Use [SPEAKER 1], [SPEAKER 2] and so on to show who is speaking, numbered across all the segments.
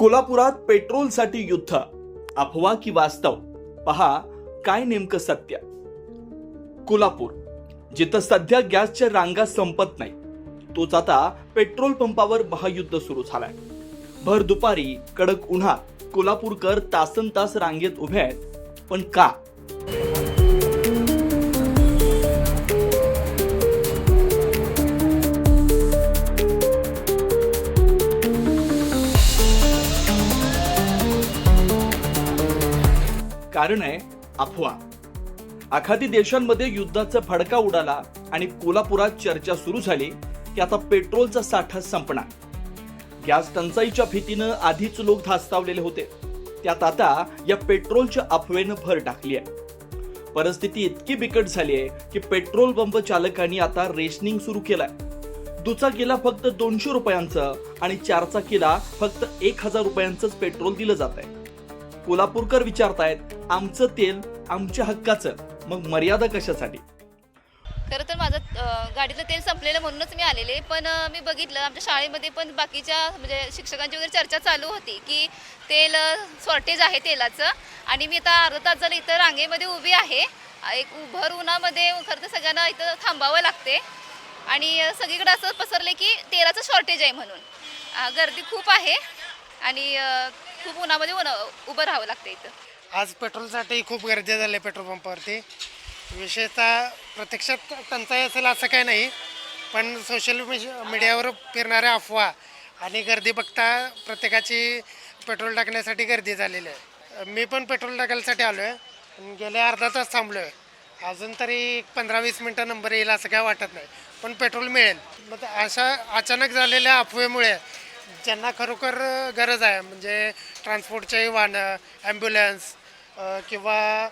[SPEAKER 1] कोल्हापुरात पेट्रोलसाठी युद्ध, अफवा की वास्तव? पहा काय नेमकं सत्य. कोल्हापूर, जिथं सध्या गॅसच्या रांगा संपत नाही, तोच आता पेट्रोल पंपावर महायुद्ध सुरू झालाय. भर दुपारी कडक उन्हात कोल्हापूरकर तासनतास रांगेत उभे आहेत. पण का? कारण आहे अफवा. आखाती देशांमध्ये युद्धाचा फडका उडाला आणि कोल्हापुरात चर्चा सुरू झाली की आता पेट्रोलचा साठा संपणार. गॅस टंचाईच्या भीतीनं आधीच लोक धास्तावलेले होते, त्यात आता या पेट्रोलच्या अफवेनं भर टाकली आहे. परिस्थिती इतकी बिकट झाली आहे की पेट्रोल पंप चालकांनी आता रेशनिंग सुरू केलंय. दुचाकीला फक्त 200 रुपयांचं आणि चारचाकीला फक्त 1000 रुपयांचंच पेट्रोल दिलं जात आहे. कोल्हापूरकर विचारतायत, आमचं तेल आमच्या हक्काचं, मग मर्यादा कशासाठी?
[SPEAKER 2] खरं तर माझं गाडीतलं तेल संपलेलं म्हणूनच मी आलेले. पण मी बघितलं आमच्या शाळेमध्ये पण बाकीच्या म्हणजे शिक्षकांची वगैरे चर्चा चालू होती की तेल शॉर्टेज आहे तेलाचं. आणि मी आता अर्धा तास झालं इथं रांगेमध्ये उभी आहे. एक भर उन्हामध्ये खरं तर सगळ्यांना इथं थांबावं लागते आणि सगळीकडे असं पसरले की तेलाचं शॉर्टेज आहे म्हणून. गर्दी खूप आहे आणि खूप उन्हामध्ये उभं राहावं लागतं इथं.
[SPEAKER 3] आज पेट्रोलसाठी खूप गर्दी झाली आहे पेट्रोल पंपावरती. विशेषतः प्रत्यक्षात टंचाई असेल असं काही नाही, पण सोशल मीडियावर फिरणाऱ्या अफवा आणि गर्दी बघता प्रत्येकाची पेट्रोल टाकण्यासाठी गर्दी झालेली आहे. मी पण पेट्रोल टाकायसाठी आलो आहे. गेले अर्धा तास थांबलो आहे. अजून तरी 15-20 मिनटं नंबर येईल असं काय वाटत नाही, पण पेट्रोल मिळेल. मग अशा अचानक झालेल्या अफवेमुळे ज्यांना खरोखर गरज आहे, म्हणजे ट्रान्सपोर्टच्याही वाहनं, ॲम्ब्युलन्स किंवा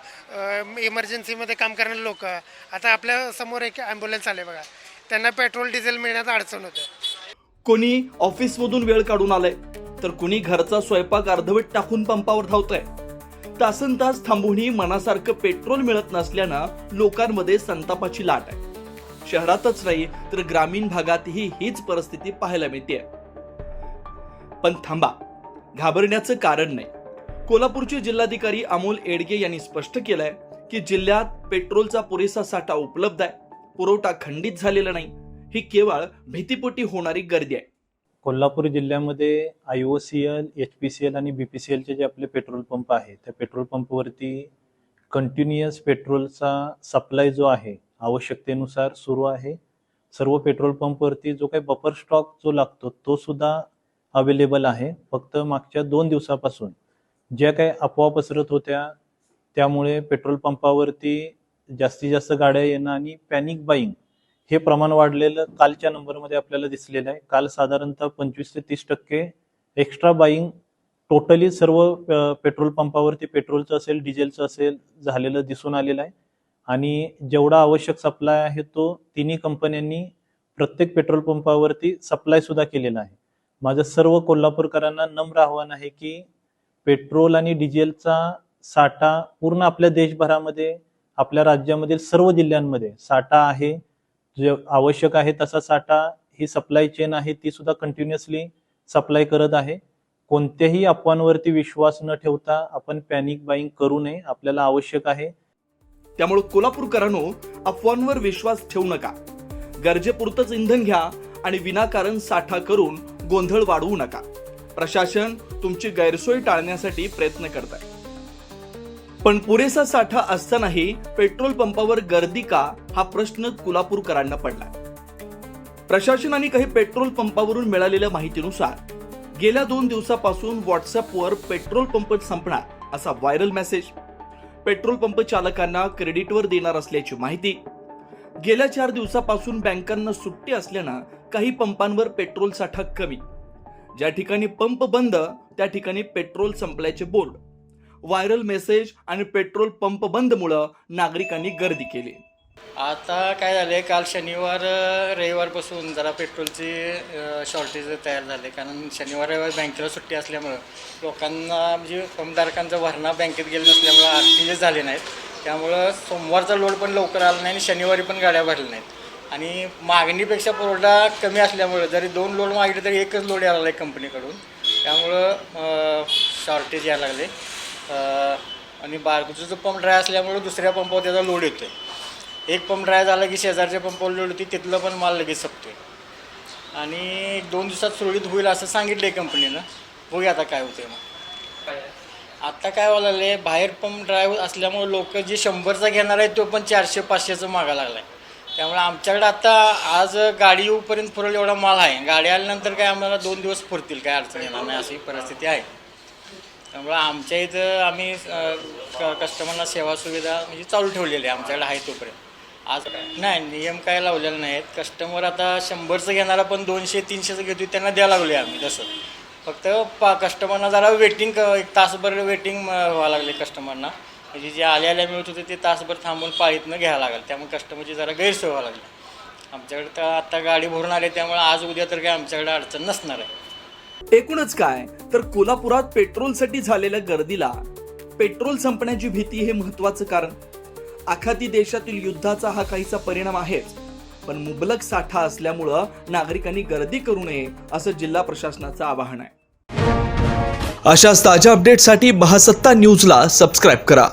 [SPEAKER 3] इमर्जन्सीमध्ये काम करणारे लोक, आता आपल्या समोर एक ॲम्ब्युलन्स आले बघा, त्यांना पेट्रोल डिझेल मिळण्यात अडचण होते.
[SPEAKER 1] कोणी ऑफिसमधून वेळ काढून आलंय, तर कोणी घरचा स्वयंपाक अर्धवट टाकून पंपावर धावतंय. तासनतास थांबूनही मनासारखं पेट्रोल मिळत नसल्यानं लोकांमध्ये संतापाची लाट आहे. शहरातच नाही तर ग्रामीण भागातही हीच परिस्थिती पाहायला मिळते. पण थांबा, घाबरण्याचं कारण नाही. कोल्हापूरचे जिल्हाधिकारी अमोल येडगे यांनी स्पष्ट केलंय की जिल्ह्यात पेट्रोलचा पुरेसा साठा उपलब्ध आहे. पुरवठा खंडित झालेला नाही. ही केवळ भीतीपोटी होणारी गर्दी आहे.
[SPEAKER 4] कोल्हापूर जिल्ह्यामध्ये IOCL, HPCL आणि BPCLचे जे आपले पेट्रोल पंप आहेत, त्या पेट्रोल पंपवरती कंटिन्युअस पेट्रोलचा सप्लाय जो आहे आवश्यकतेनुसार सुरू आहे. सर्व पेट्रोल पंपवरती जो काही बफर स्टॉक जो लागतो तो सुद्धा अवेलेबल आहे. फक्त मागच्या 2 दिवसापासून ज्या काही अफवा पसरत होत्या त्यामुळे पेट्रोल पंपावरती जास्तीत जास्त गाड्या येणं आणि पॅनिक बाईंग हे प्रमाण वाढलेलं कालच्या नंबरमध्ये आपल्याला दिसलेलं आहे. काल साधारणतः 25 ते 30% एक्स्ट्रा बाईंग टोटली सर्व पेट्रोल पंपावरती पेट्रोलचं असेल डिझेलचं असेल झालेलं दिसून आलेलं आहे. आणि जेवढा आवश्यक सप्लाय आहे तो तिन्ही कंपन्यांनी प्रत्येक पेट्रोल पंपावरती सप्लाय सुद्धा केलेला आहे. माझं सर्व कोल्हापूरकरांना नम्र आव्हान आहे की पेट्रोल आणि डिझेलचा साठा पूर्ण आपल्या देशभरामध्ये, आपल्या राज्यामधील सर्व जिल्ह्यांमध्ये साठा आहे. जे आवश्यक आहे तसा साठा ही सप्लाय चेन आहे ती सुद्धा कंटिन्युअसली सप्लाय करत आहे. कोणत्याही अफवांवरती विश्वास न ठेवता आपण पॅनिक बाईंग करू नये. आपल्याला आवश्यक आहे.
[SPEAKER 1] त्यामुळे कोल्हापूरकरांनो, अफवांवर विश्वास ठेवू नका. गरजेपुरतच इंधन घ्या आणि विनाकारण साठा करून गोंधळ वाढवू नका. प्रशासन तुमची गैरसोय टाळण्यासाठी प्रयत्न करत आहे, पण पुरेसा साठा असतानाही पेट्रोल पंपावर गर्दी का, हा प्रश्न कोल्हापूरकरांना पडला. प्रशासनाने काही पेट्रोल पंपावरून मिळालेल्या माहितीनुसार गेल्या 2 दिवसापासून व्हॉट्सअपवर पेट्रोल पंप संपणार असा व्हायरल मेसेज, पेट्रोल पंप चालकांना क्रेडिटवर देणार असल्याची माहिती, गेल्या 4 दिवसापासून बँकांना सुट्टी असल्यानं काही पंपांवर पेट्रोल साठा कमी, ज्या ठिकाणी पंप बंद त्या ठिकाणी पेट्रोल संपल्याचे बोर्ड, व्हायरल मेसेज आणि पेट्रोल पंप बंद मुळे नागरिकांनी गर्दी केली.
[SPEAKER 5] आता काय झाले, काल शनिवार रविवारपासून जरा पेट्रोलची शॉर्टेज तयार झाले. कारण शनिवार रविवार बँकेला सुट्टी असल्यामुळं लोकांना म्हणजे पंपधारकांचा भरणा बँकेत गेले नसल्यामुळं आरटीजीएस झाले नाहीत. त्यामुळं सोमवारचा लोड पण लवकर आला नाही आणि शनिवारी पण गाड्या भरल्या नाहीत. आणि मागणीपेक्षा पुरवठा कमी असल्यामुळे जरी 2 लोड मागितले तरी एकच लोड आला आहे कंपनीकडून. त्यामुळं शॉर्टेज यायला लागले आणि बारकुचा पंप ड्राय असल्यामुळे दुसऱ्या पंपावर त्याचा लोड येतो आहे. एक पंप ड्राय झाला की शेजारच्या पंपावर लोड होती, तिथलं पण माल लगेच संपतो आहे आणि 1-2 दिवसात सुरळीत होईल असं सांगितलं आहे कंपनीनं. बघूया आता काय होतं मग. आता काय व्हायला लागलं आहे, बाहेर पंप ड्राय असल्यामुळे लोक जे 100चा घेणार आहेत तो पण 400-500चं मागा लागला आहे. त्यामुळे आमच्याकडे आता आज गाडी येऊपर्यंत पुरेल एवढा माल आहे. गाडी आल्यानंतर काय आम्हाला 2 दिवस पुरतील, काय अडचण येणार नाही अशी परिस्थिती आहे. त्यामुळं आमच्या इथं आम्ही कस्टमरला सेवा सुविधा म्हणजे चालू ठेवलेली आहे आमच्याकडे आहे तोपर्यंत. आज नाही नियम काय लावलेले नाहीत. कस्टमर आता 100चं घेणारा पण 200-300चं घेतो त्यांना द्यायला लागले आम्ही. तसं फक्त कस्टमरना जरा वेटिंग 1 तासभर वेटिंग व्हावं लागले कस्टमरना. म्हणजे जे आल्या मिळत होते ते तासभर थांबून पाळीतनं घ्यायला लागलं. त्यामुळे कस्टमरची जरा गैरसोय व्हावं लागली. आमच्याकडे तर आता गाडी भरून आली त्यामुळे आज उद्या तर काय आमच्याकडे अडचण नसणार आहे.
[SPEAKER 1] एकूणच काय तर कोल्हापुरात पेट्रोलसाठी झालेल्या गर्दीला पेट्रोल संपण्याची भीती हे महत्वाचं कारण. आखाती देशातील युद्धाचा हा काहीसा परिणाम आहेच, पण मुबलक साठा असल्यामुळं नागरिकांनी गर्दी करू नये असं जिल्हा प्रशासनाचं आवाहन आहे. अशाच ताज्या अपडेटसाठी महासत्ता न्यूजला सबस्क्राईब करा.